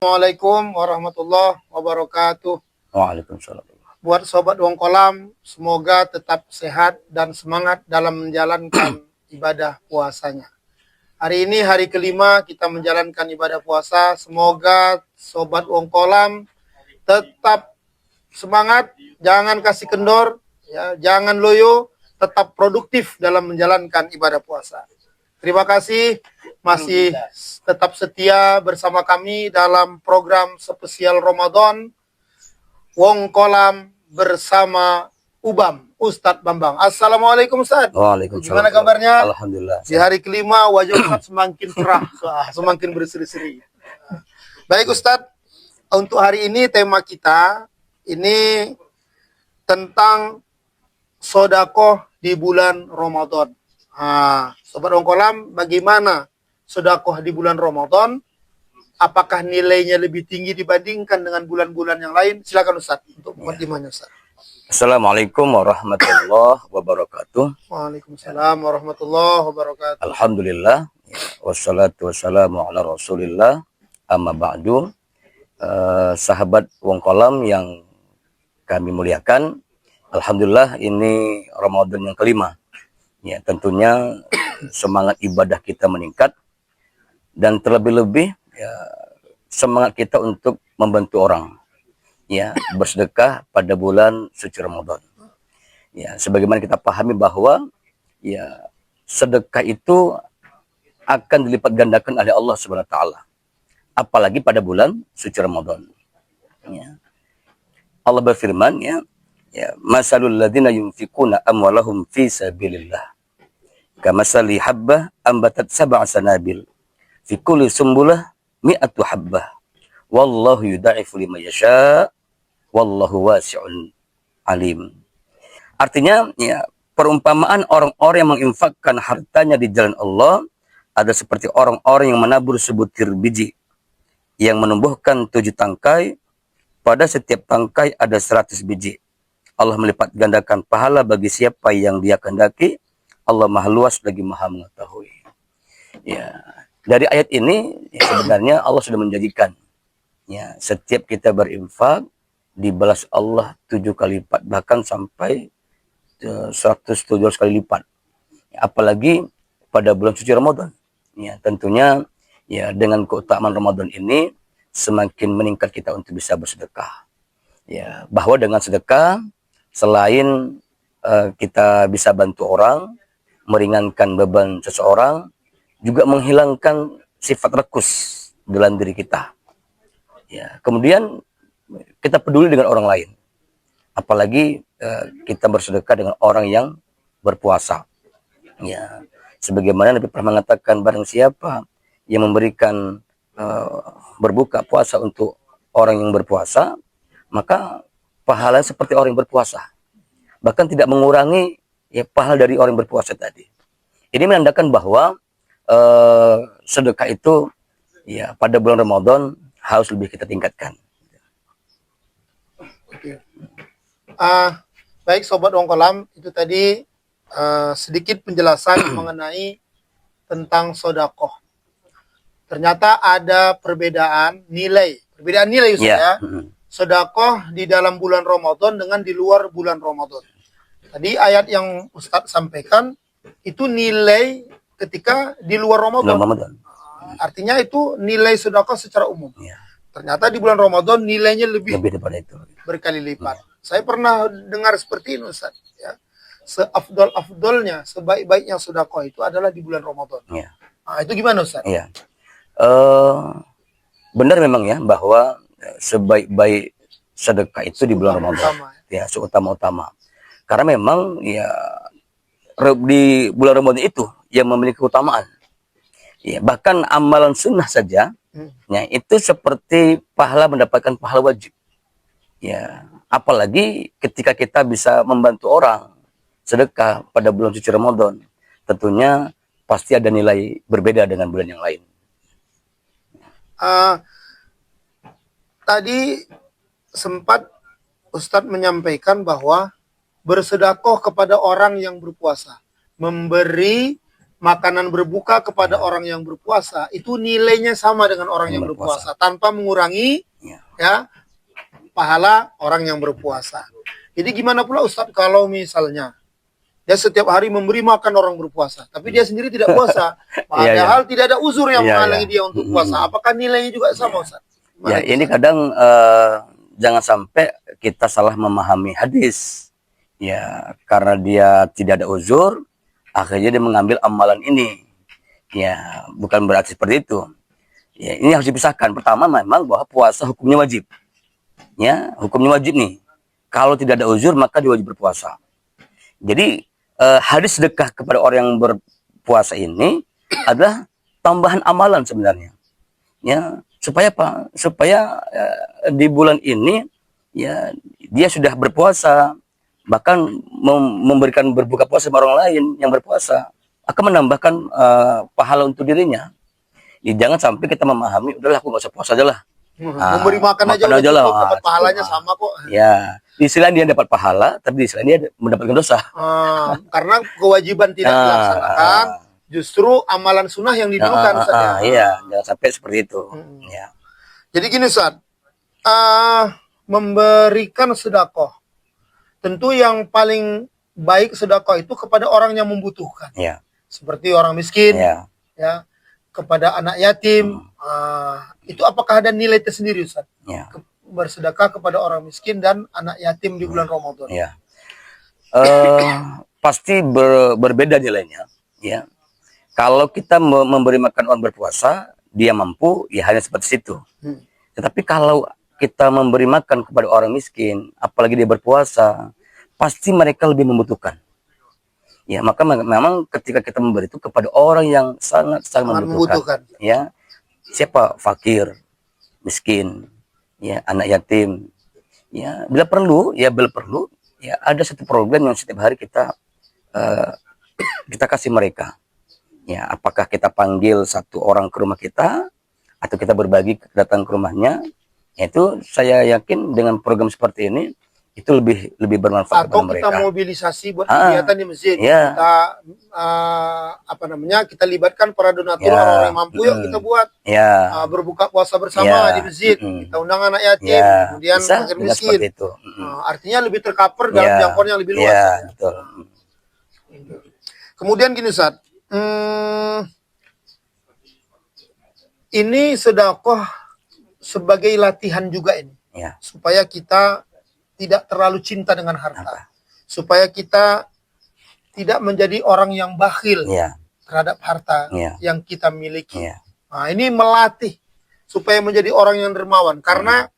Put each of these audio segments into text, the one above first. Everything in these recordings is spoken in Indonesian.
Assalamualaikum warahmatullahi wabarakatuh. Waalaikumsalam. Buat sobat Wong Kolam, semoga tetap sehat dan semangat dalam menjalankan ibadah puasanya. Hari ini hari kelima kita menjalankan ibadah puasa. Semoga sobat Wong Kolam tetap semangat, jangan kasih kendor, ya, jangan loyo, tetap produktif dalam menjalankan ibadah puasa. Terima kasih masih tetap setia bersama kami dalam program spesial Ramadan Wong Kolam bersama Ubam, Ustadz Bambang. Assalamualaikum Ustadz. Waalaikumsalam. Gimana kabarnya? Alhamdulillah. Di hari kelima wajah Ustadz semakin cerah, semakin berseri-seri. Baik Ustadz, untuk hari ini tema kita ini tentang sodakoh di bulan Ramadan. Sobat Wong Kolam, bagaimana sodakoh di bulan Ramadan? Apakah nilainya lebih tinggi dibandingkan dengan bulan-bulan yang lain? Silakan Ustaz untuk mukadimahnya Ustaz. Assalamualaikum warahmatullahi wabarakatuh. Waalaikumsalam warahmatullahi wabarakatuh. Alhamdulillah, wassalatu wassalamu ala rasulillah, amma ba'du. Sahabat Wong Kolam yang kami muliakan, alhamdulillah ini Ramadan yang kelima. Ya, tentunya semangat ibadah kita meningkat dan terlebih-lebih ya, semangat kita untuk membantu orang, ya, bersedekah pada bulan suci Ramadan. Ya, sebagaimana kita pahami bahwa ya sedekah itu akan dilipat gandakan oleh Allah Subhanahu wa taala, apalagi pada bulan suci Ramadan. Ya. Allah berfirman, ya, masalul ladzina yunfikuna amwalahum fi sabilillah kamasali habbah ambatat sab'a sanabil fi kulli sumbulah mi'atu habbah wallahu yudha'ifu liman yasha wallahu wasi'un alim. Artinya, ya, perumpamaan orang-orang yang menginfakkan hartanya di jalan Allah ada seperti orang-orang yang menabur sebutir biji yang menumbuhkan 7 tangkai, pada setiap tangkai ada 100 biji. Allah melipat gandakan pahala bagi siapa yang Dia kehendaki. Allah Maha Luas lagi Maha mengetahui. Ya, dari ayat ini ya, sebenarnya Allah sudah menjanjikan, ya, setiap kita berinfak dibalas Allah 7 kali lipat, bahkan sampai 117 kali lipat. Ya, apalagi pada bulan suci Ramadan. Ya, tentunya ya dengan keutamaan Ramadan ini semakin meningkat kita untuk bisa bersedekah. Ya, bahwa dengan sedekah selain kita bisa bantu orang, meringankan beban seseorang, juga menghilangkan sifat rakus dalam diri kita. Ya, kemudian kita peduli dengan orang lain, apalagi kita bersedekah dengan orang yang berpuasa. Ya, sebagaimana Nabi pernah mengatakan, barang siapa yang memberikan berbuka puasa untuk orang yang berpuasa, maka pahala seperti orang yang berpuasa, bahkan tidak mengurangi ya pahala dari orang yang berpuasa tadi. Ini menandakan bahwa sedekah itu ya pada bulan Ramadan harus lebih kita tingkatkan. Oke. Baik Sobat Wong Kolam, itu tadi sedikit penjelasan mengenai tentang sodakoh. Ternyata ada perbedaan nilai Ustaz, ya. Sodakoh di dalam bulan Ramadan dengan di luar bulan Ramadan. Tadi ayat yang Ustadz sampaikan itu nilai ketika di luar Ramadan. Artinya itu nilai sedekah secara umum. Ya. Ternyata di bulan Ramadan nilainya lebih daripada itu, berkali lipat. Saya pernah dengar seperti ini Ustadz, ya. Seafdol-afdolnya, sebaik-baiknya sedekah itu adalah di bulan Ramadan. Ya. Itu gimana Ustadz? Ya. Benar memang ya bahwa sebaik-baik sedekah itu di bulan Ramadan. Ya, seutama-utama. Karena memang ya di bulan Ramadan itu yang memiliki keutamaan. Ya, bahkan amalan sunnah saja, ya, itu seperti pahala mendapatkan pahala wajib. Ya, apalagi ketika kita bisa membantu orang sedekah pada bulan suci Ramadan, tentunya pasti ada nilai berbeda dengan bulan yang lain. Tadi sempat Ustadz menyampaikan bahwa bersedekah kepada orang yang berpuasa, memberi makanan berbuka kepada orang yang berpuasa, itu nilainya sama dengan orang yang berpuasa, tanpa mengurangi ya pahala orang yang berpuasa. Jadi gimana pula Ustadz kalau misalnya dia setiap hari memberi makan orang berpuasa, tapi dia sendiri tidak puasa, padahal tidak ada uzur yang menghalangi dia untuk puasa. Apakah nilainya juga sama, Ustaz? Ya, ini kadang jangan sampai kita salah memahami hadis. Ya, karena dia tidak ada uzur, akhirnya dia mengambil amalan ini. Ya, bukan berarti seperti itu. Ya, ini harus dipisahkan. Pertama, memang bahwa puasa hukumnya wajib. Ya, hukumnya wajib nih. Kalau tidak ada uzur, maka dia wajib berpuasa. Jadi hadis sedekah kepada orang yang berpuasa ini adalah tambahan amalan sebenarnya, ya, supaya apa? Supaya di bulan ini ya dia sudah berpuasa, bahkan memberikan berbuka puasa sama orang lain yang berpuasa akan menambahkan pahala untuk dirinya. Ya, jangan sampai kita memahami udahlah aku nggak usah puasa aja lah. Memberi makan aja lah, dapat pahalanya sama kok. Ya, di sisi lain dia dapat pahala, tapi di sisi lain dia mendapatkan dosa. Karena kewajiban tidak dilaksanakan, justru amalan sunnah yang didulukan saja. Iya, jangan sampai seperti itu. Ya. Jadi gini Ustaz, memberikan sedekah, tentu yang paling baik sedekah itu kepada orang yang membutuhkan. Ya. Seperti orang miskin, ya, kepada anak yatim. Itu apakah ada nilai tersendiri Ustaz? Ya. Bersedekah kepada orang miskin dan anak yatim di bulan Ramadan. Ya. Pasti berbeda nilainya. Ya. Kalau kita memberi makan orang berpuasa, dia mampu, ya hanya seperti itu. Tetapi kalau kita memberi makan kepada orang miskin, apalagi dia berpuasa, pasti mereka lebih membutuhkan. Ya, maka memang ketika kita memberi itu kepada orang yang sangat membutuhkan. Ya. Siapa? Fakir, miskin, ya, anak yatim. Ya, bila perlu, ya ada satu program yang setiap hari kita kasih mereka. Ya, apakah kita panggil satu orang ke rumah kita atau kita berbagi datang ke rumahnya? Itu saya yakin dengan program seperti ini itu lebih bermanfaat atau kepada mereka. Kita mobilisasi buat kegiatan di masjid. Ya. Kita libatkan para donatur orang yang mampu, yuk kita buat berbuka puasa bersama di masjid. Kita undang anak yatim, kemudian fakir miskin. Itu. Artinya lebih tercover dalam jangkauan yang lebih luas. Betul. Kemudian gini Ustaz, ini sedekah sebagai latihan juga ini, supaya kita tidak terlalu cinta dengan harta, supaya kita tidak menjadi orang yang bakhil terhadap harta yang kita miliki. Nah, ini melatih supaya menjadi orang yang dermawan, karena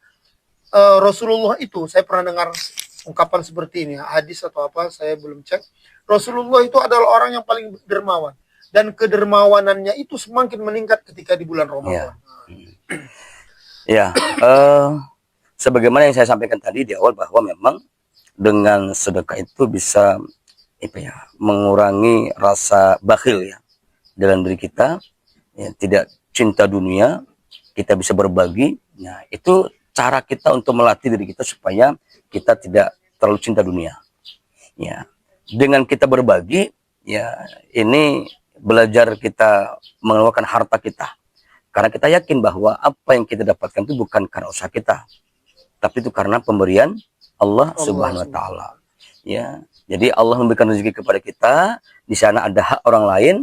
Rasulullah itu, saya pernah dengar ungkapan seperti ini, hadis atau apa, saya belum cek. Rasulullah itu adalah orang yang paling dermawan, dan kedermawanannya itu semakin meningkat ketika di bulan Ramadan. Sebagaimana yang saya sampaikan tadi di awal, bahwa memang dengan sedekah itu bisa mengurangi rasa bakhil dalam diri kita, tidak cinta dunia, kita bisa berbagi. Nah, itu cara kita untuk melatih diri kita supaya kita tidak terlalu cinta dunia. Ya, dengan kita berbagi, ini belajar kita mengeluarkan harta kita, karena kita yakin bahwa apa yang kita dapatkan itu bukan karena usaha kita, tapi itu karena pemberian Allah Subhanahu wa taala. Ya. Jadi Allah memberikan rezeki kepada kita, di sana ada hak orang lain,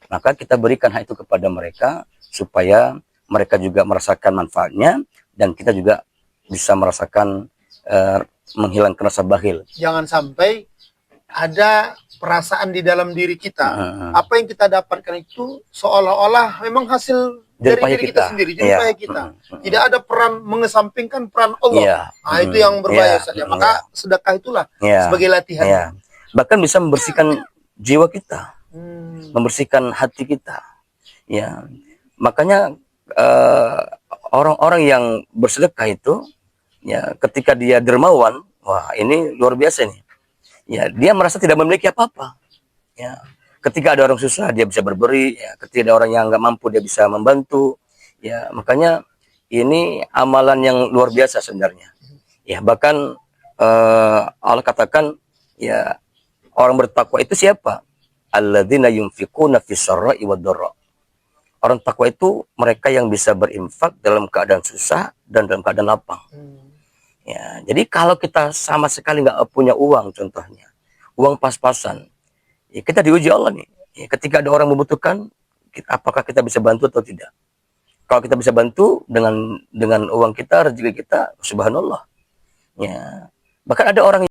maka kita berikan hak itu kepada mereka supaya mereka juga merasakan manfaatnya, dan kita juga bisa merasakan menghilangkan rasa bakhil. Jangan sampai ada perasaan di dalam diri kita, apa yang kita dapatkan itu seolah-olah memang hasil dari diri kita sendiri, jadi payah kita. Tidak ada peran, mengesampingkan peran Allah. Nah, itu yang berbahaya saja. Maka sedekah itulah sebagai latihan. Bahkan bisa membersihkan jiwa kita, membersihkan hati kita. Ya, makanya orang-orang yang bersedekah itu, ketika dia dermawan, wah ini luar biasa nih. Ya, dia merasa tidak memiliki apa-apa. Ya, ketika ada orang susah dia bisa berberi, ya, ketika ada orang yang nggak mampu dia bisa membantu. Ya, makanya ini amalan yang luar biasa sebenarnya. Ya, bahkan Allah katakan ya orang bertakwa itu siapa? Alladzina yunfiquna fis sarra'i wad dharra. Orang takwa itu mereka yang bisa berinfak dalam keadaan susah dan dalam keadaan lapang. Ya, jadi kalau kita sama sekali nggak punya uang, contohnya uang pas-pasan, ya kita diuji Allah nih. Ya, ketika ada orang membutuhkan, apakah kita bisa bantu atau tidak? Kalau kita bisa bantu dengan uang kita, rezeki kita, subhanallah. Ya, bahkan ada orang